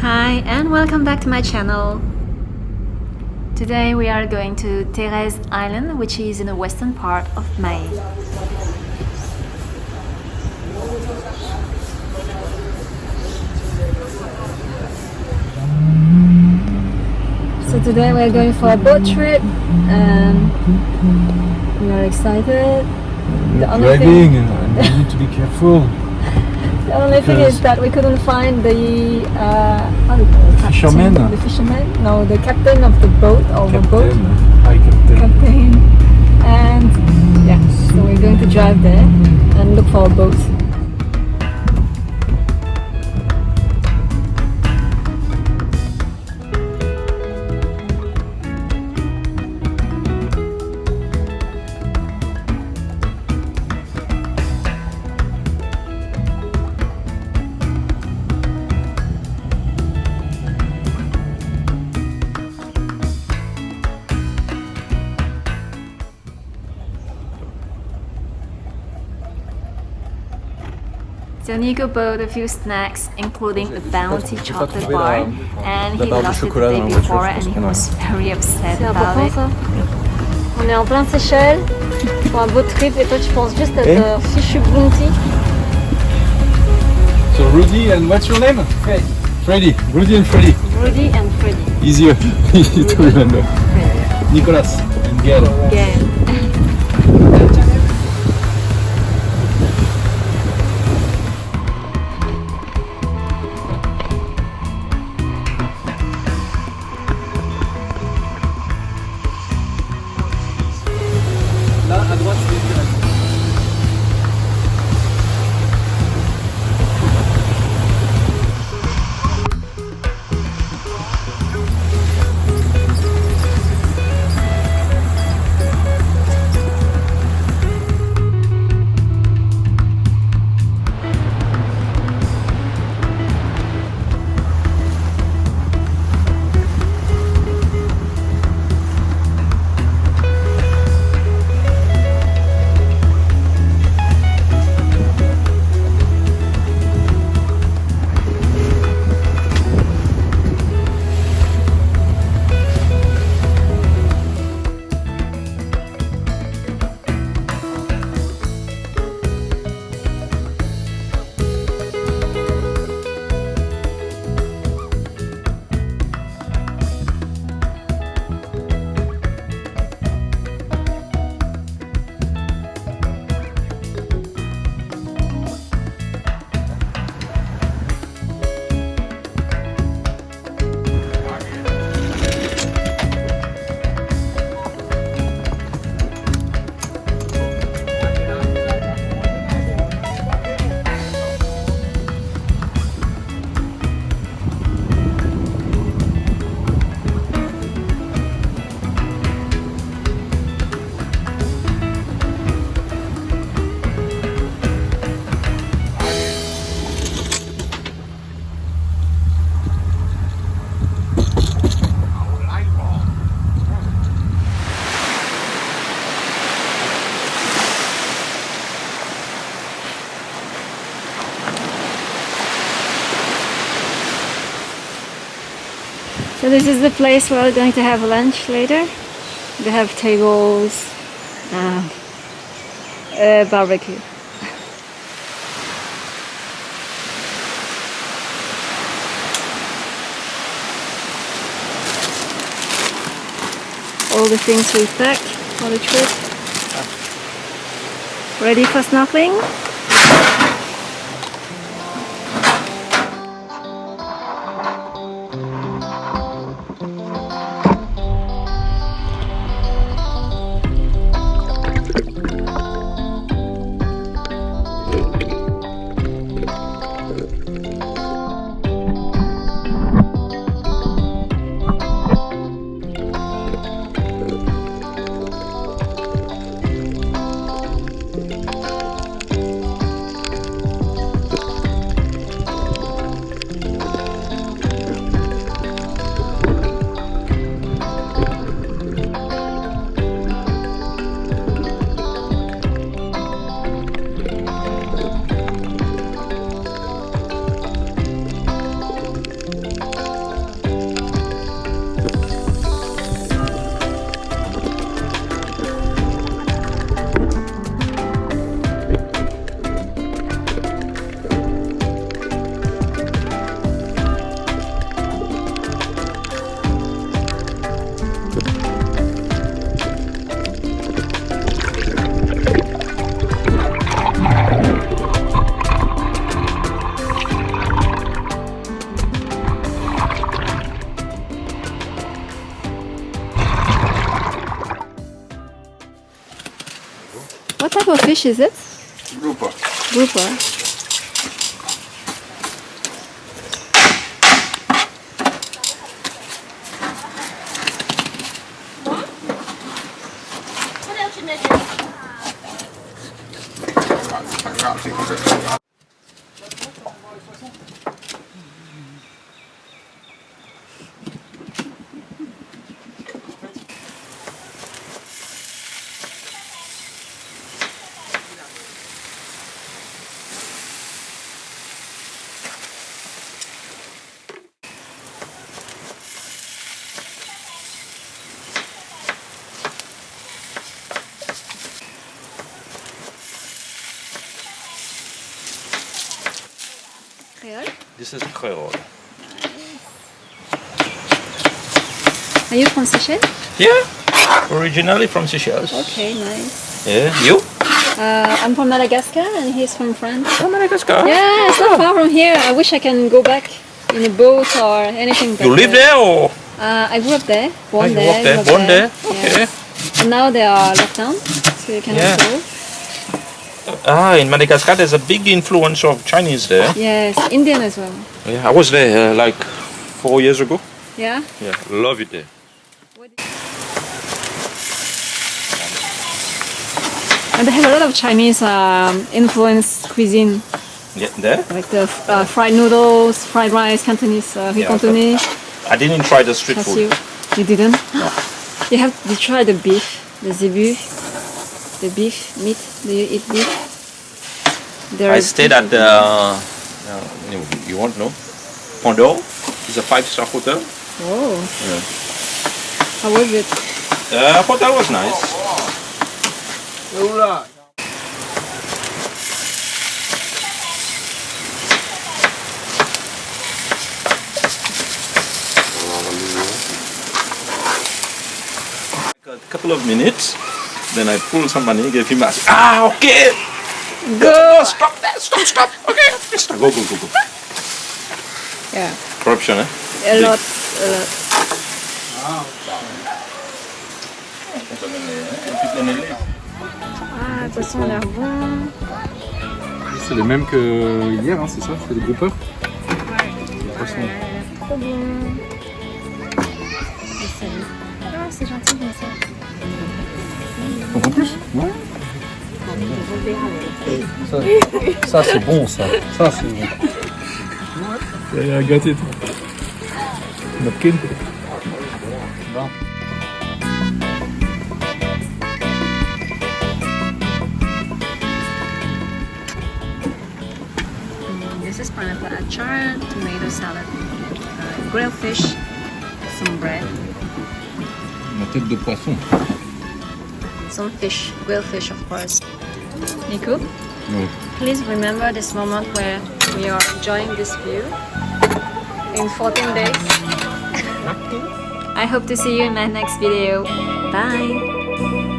Hi and welcome back to my channel. Today we are going to Therese Island, which is in the western part of Mahe. So today we are going for a boat trip and we are excited. Driving and you need to be careful. The only thing is that we couldn't find the how do you call it? Fisherman? The fisherman? No, the captain of the boat or the boat. Hi, Captain. Captain. And yeah, so we're going to drive there and look for a boat. So Nico bought a few snacks, including a bounty chocolate bar, and he lost it the day before and he was very upset about it. On est en plein Seychelles pour un boat trip et toi tu penses juste à ta fichu bounty. So Rudy and what's your name? Fred. Freddy. Rudy and Freddy. Rudy and Freddy. Easier to remember. Nicolas and Gail. Gail. Là, à droite, c'est direct. So this is the place where we're going to have lunch later. They have tables and a barbecue. All the things we packed for the trip. Ready for snorkeling? type of fish is it? Grouper. Grouper. This is Creole. Are you from Seychelles? Yeah, originally from Seychelles. Okay, nice. Yeah, you? I'm from Madagascar and he's from France. From Madagascar? Yeah, it's not far from here. I wish I can go back in a boat or anything. You live there or? I grew up there. Born you there. work there? grew up Born there? Yeah. Okay. And now they are locked down, so you cannot Yeah. go. In Madagascar there's a big influence of Chinese there. Yes, Indian as well. Yeah, I was there like 4 years ago. Yeah? Yeah, love it there. And they have a lot of Chinese influenced cuisine, Yeah, there? like the fried noodles, fried rice, Cantonese, riz cantonais. I didn't try the street That's food. you didn't? No. You have to try the beef, the zebu, the beef meat. Do you eat beef? I stayed at the, you won't know, Pandore. It's a 5-star hotel. Oh, Yeah. how was it? The hotel was nice. A couple of minutes, then I pulled some money, gave him a okay. Go! Stop that! Stop! Okay. Go. Yeah, Corruption, eh? a lot. Ah, de toute façon, ça a l'air bon. C'est le même que hier, hein, c'est ça? C'est le grouper? Trop bon. Ah, c'est gentil comme ça. En plus? Ouais. Ça c'est bon, ça. Ça c'est bon. Il a gâté tout. Napkin. Bon. This is pineapple achar, tomato salad, grilled fish, some bread, Ma tête de poisson. some fish, grilled fish of course. Nico, Ouais. please remember this moment where we are enjoying this view in 14 days. I hope to see you in my next video. Bye!